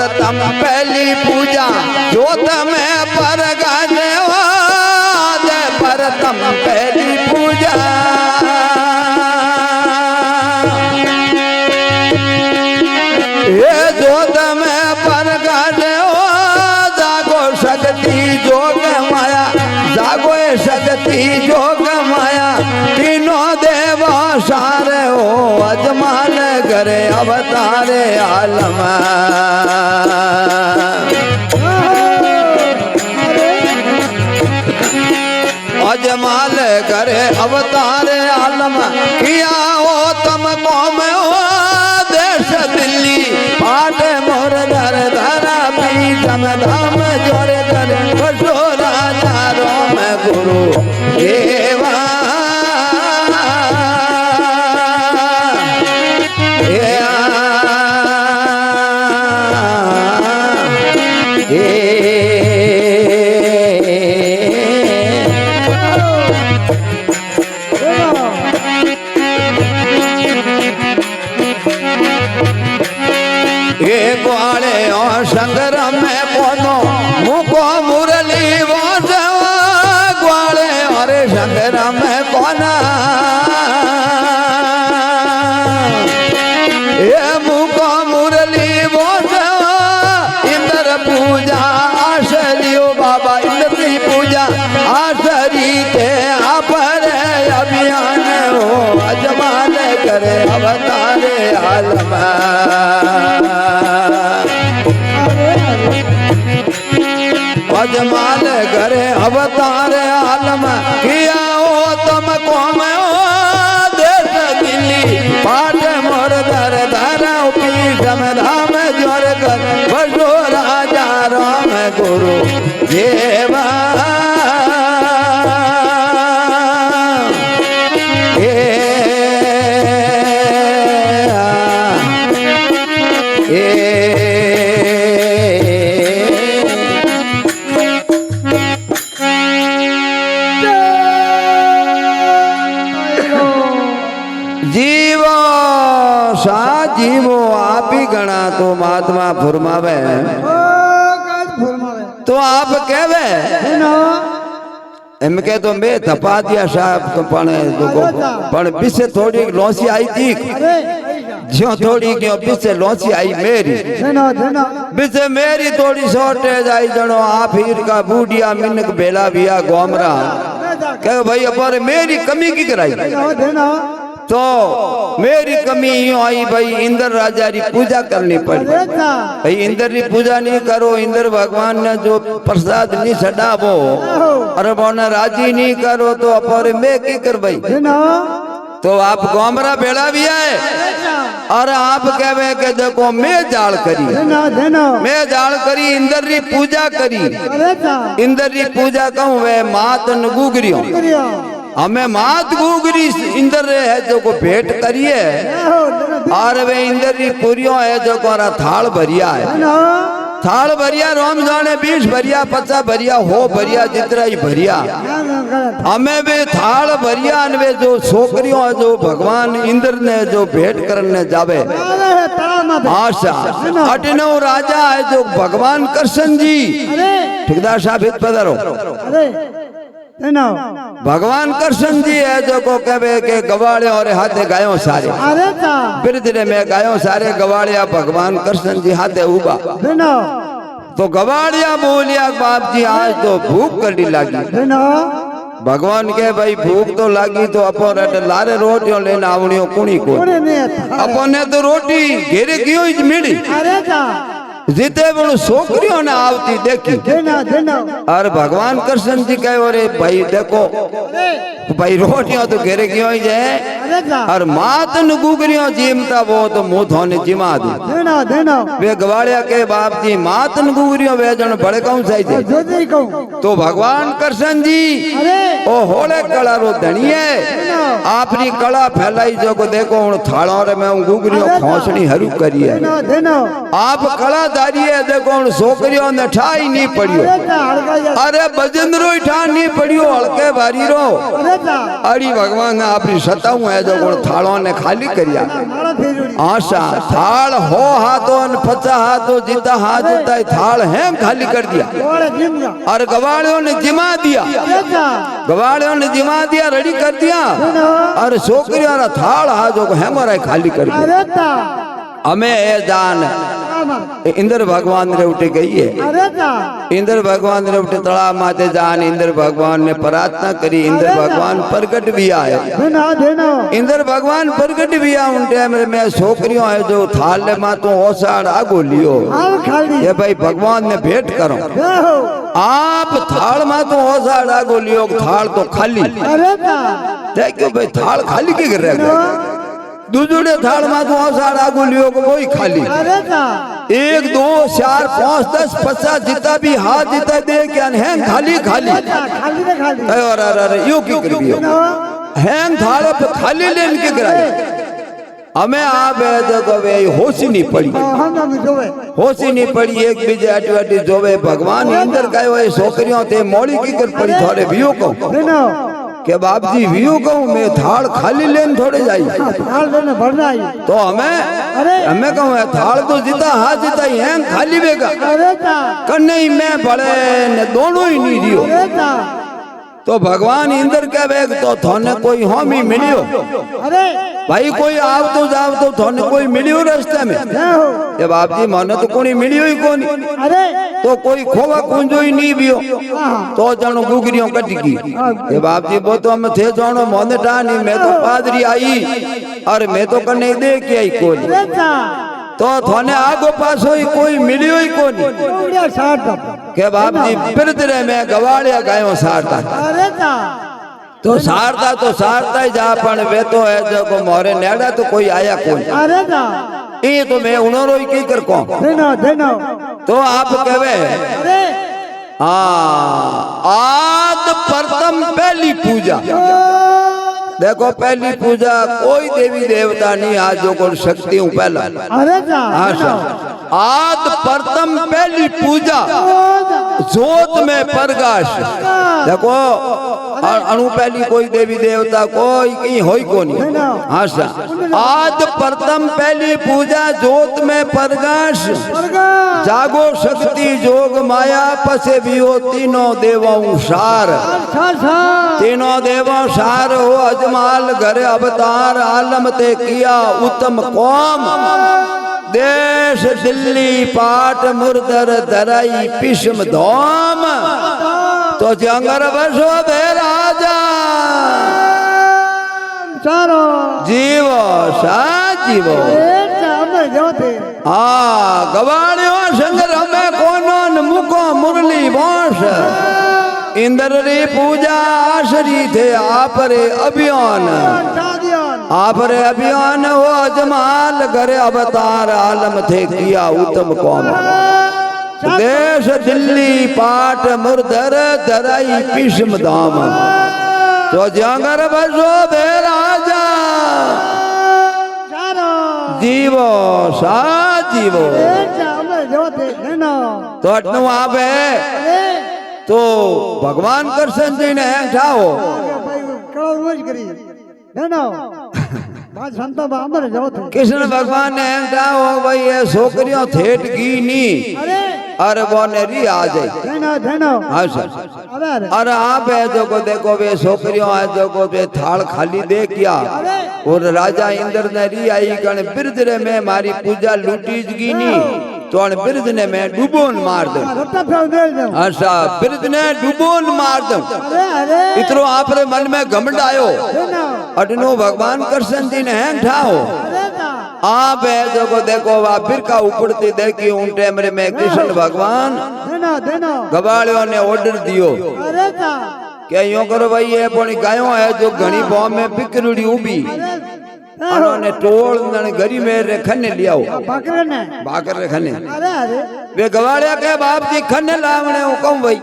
प्रथम पहली पूजा जोत में प्रगट दे प्रथम पहली पूजा ये जोत में प्रगट जागो शक्ति जोग माया जागो शक्ति जोग माया तीनों देव सारे हो अजमाल करे अवतारे आलम अजमाल करे अवतारे आलम किया हो तुम कौम हो देश दिल्ली पाट मोर धर धरा पीठम धाम जोरे धर बसो राजा रोम गुरु देवा ग्वाले और शंकर में कोनो मुको मुरली वाजवा ग्वाले और शंकर में कोना ये मुको मुरली वाजवा इंद्र पूजा आशरियो बाबा इंद्र पूजा आशरी के अपर अभियान हो अजमान करे अवतारे आलम अजमाल करे अवतार आलम किया हो तुम कौम हो देश दिल्ली पाट मोर धर धरा पीठम धाम जोर कर बसो राजा राम गुरु देवा जीवो आप ही गणा तो महात्मा फुरमावे तो आप कहवे एम के तो मैं थपा दिया साहब तो पण पीछे थोड़ी लौसी आई थी जो थोड़ी क्यों पीछे लौसी आई मेरी पीछे मेरी थोड़ी शॉर्टेज आई जनो आप हीर का बूढ़िया मिनक बेला बिया गोमरा कहे भाई अब मेरी कमी की कराई तो मेरी कमी यूं आई भाई इंद्र राजा री पूजा करनी पड़ी भाई इंद्र री पूजा नहीं करो इंद्र भगवान ने जो प्रसाद नहीं चढ़ावो अरे बोने राजी नहीं करो तो अपर मैं की कर भाई तो आप गोमरा बेड़ा भी आए और आप कहवे के देखो मैं जाल करी मैं जाल करी इंद्र री पूजा करी इंद्र री पूजा कहूँ वे मात गुगरियों हमें मात गुगरी इंद्र है जो को भेंट करिए और वे इंद्र की पुरियों है जो को थाल भरिया है थाल भरिया रोम जाने 20 भरिया 50 भरिया हो भरिया जितना ही भरिया हमें भी थाल भरिया वे जो छोकरियों जो भगवान इंद्र ने जो भेंट करने जावे आशा अटनो राजा है जो भगवान कृष्ण जी ठेकेदार साहब हित पधारो भगवान कृष्ण जी है जो को कहे के गवाड़े और हाथे गायों सारे बिरदरे में गायों सारे गवाड़िया भगवान कृष्ण जी हाथे उबा तो गवाड़िया बोलिया बाप जी आज तो भूख करनी लगी भगवान के भाई भूख तो लगी तो अपन लारे रोटियों लेना आवनियों कुणी को अपन ने तो रोटी घेरे क्यों मिली जीते बोलो छोकरियों ने आवती देखी और भगवान कृष्ण जी कहे अरे भाई देखो भाई रोटियां तो घेरे क्यों जाए और मात गुगरियों जीमता वो तो मुंह धोने जिमा दी वे गवाड़िया के बाप जी मात गुगरियों वे जन बड़े कौन सही थे तो भगवान कृष्ण जी ओ होले कला रो धनिए आपनी कला फैलाई जो को देखो थालों रे में गुगरियों खोसनी हरू करी है आप कला दारिए देखो छोकरियों ने ठाई नहीं पड़ियो अरे बजंदरो ठा नहीं पड़ियो हल्के भारी रो अरे भगवान ने अपनी सताऊ है जो थालों ने खाली करिया आशा थाल हो हाथों न 50 हाथों जीता हाथ जीता थाल है खाली कर दिया और गवाड़ियों ने जिमा दिया गवाड़ियों ने जिमा दिया रेडी कर दिया और छोकरियों ने थाल हाथों को हेमरा खाली कर दिया हमें ए जान इंद्र भगवान रे उठे गई है इंद्र भगवान रे उठे तड़ा माते जान इंद्र भगवान ने प्रार्थना करी इंद्र भगवान प्रकट भी आए इंद्र भगवान प्रकट भी आ उन टाइम में छोकरियों है जो थाल मा तो ओसाड़ आगो लियो ये भाई भगवान ने भेंट करो आप थाल मा तो ओसाड़ आगो लियो थाल तो खाली क्यों भाई थाल खाली की कर रहे दूसरे थाल में तो सारा आगू लियो को वही खाली 1 2 4 5 10 50 जितना भी हाथ जितना दे क्या है खाली खाली और अरे यो की कर दियो हैंग थाल पे खाली लेन के कराए हमें आप देखो वे होशी नहीं पड़ी होशी नहीं पड़ी एक बीजे अटवटी जोवे भगवान इंद्र कहो ये छोकरियों थे मोड़ी की कर पड़ी थोड़े वियो को के बाप जी व्यू कहूँ मैं थाल खाली लेन थोड़े जाई थाल लेने भर जाई तो हमें कहूँ थाल तो जीता हाथ जीता ही है खाली बेगा कन्ने ही मैं बड़े ने दोनों ही नहीं दियो तो भगवान इंद्र के बेग तो थोने कोई होमी मिलियो भाई कोई आव तो जाव तो थोने कोई मिलियो रास्ते में ये बाप जी माने तो कोई मिलियो ही कोनी तो कोई खोवा कुंजो ही नहीं बियो तो जानो गुगरियों कटकी ये बाप जी वो तो हम थे जानो मोने टानी मैं तो पादरी आई और मैं तो कन्ने दे के आई कोनी तो थोने आगो पास होई कोई मिलियो ही कोनी के बाप जी फिर तेरे में गवाड़िया गायों सारता तो सारता ही जा पण वे तो है जो को मोरे नेड़ा तो कोई आया कोई ये तो मैं उन्होंने ही की कर को तो आप कहवे आद प्रथम पहली पूजा देखो पहली पूजा कोई देवी देवता नहीं आज जो को शक्ति हूँ पहला आद प्रथम पहली पूजा जोत में प्रकाश देखो अणु पहली कोई देवी देवता कोई कहीं होई को नहीं आशा आद प्रथम पहली पूजा जोत में प्रकाश जागो शक्ति जोग माया पसे भी हो तीनों देवों सार तीनों देवों सार हो अजमाल घर अवतार आलम ते किया उत्तम कौम देश दिल्ली पाट मुर्दर दराई पिशम धोम तो जंगर बसो बे राजा जीवो सा जीवो गवाड़ियों संगर हमें कोनो मुको मुरली बोस इंद्र री पूजा आशरी थे आपरे अभियान वो अजमाल करे अवतार आलम थे किया उत्तम कौम देश दिल्ली पाट मुर्दर दराई पिशम दाम तो जंगर बसो बे राजा जीवो सा जीवो तो अटनू आप तो भगवान कृष्ण जी ने ठाओ कृष्ण भगवान ने ठाओ भाई ये छोकरियों थेट की नी अरे वो नेरी आ जाए अरे आप है जो को देखो वे छोकरियों है जो को वे थाल खाली दे किया और राजा इंद्र ने री आई कण बिरदरे में मारी पूजा लूटी की नी तो बिरद ने मैं डूबोन मार दूं अच्छा बिरद ने डूबोन मार दूं इतरो आपरे मन में घमंड आयो अटनो भगवान कृष्ण जी ने हैं ठाओ आप है जो को देखो वा बिरका उपड़ती देखी उन टाइम में कृष्ण भगवान गवाड़ियों ने ऑर्डर दियो क्या यूं करो भाई ये अपनी गायों है जो घनी बॉम्ब में बिकरुड़ी उबी उन्होंने टोल गरी में खन्ने लियाओ बाकर खन्ने वे गवाड़िया के बाप जी खन्ने लावने हूँ कहूँ भाई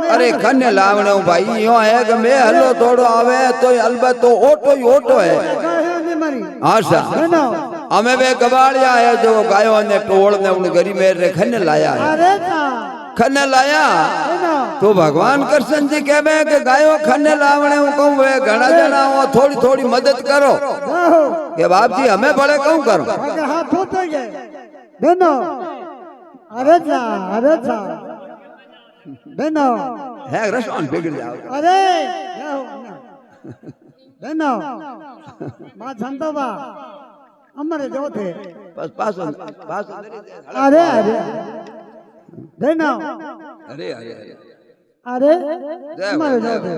अरे खन्ने लावने हूँ भाई यो है कि मैं हलो थोड़ो आवे तो अलबत तो ऑटो ही ऑटो है आशा हमें वे गवाड़िया है जो गायों ने टोल ने उन गरी में खन्ने लाया है खन्ने लाया तो भगवान कृष्ण जी कहवे कि गायो खन्ने लावणे हूं कहूं वे घना जना हो थोड़ी थोड़ी मदद करो के बाप जी हमें बड़े कहूं करो हाथ होते गए बेनो अरे जा बेनो है रसोन बिगड़ जाओ अरे बेनो मां संतोबा अमरे जो थे बस पासो अरे बेनो अरे अरे अमरे जो थे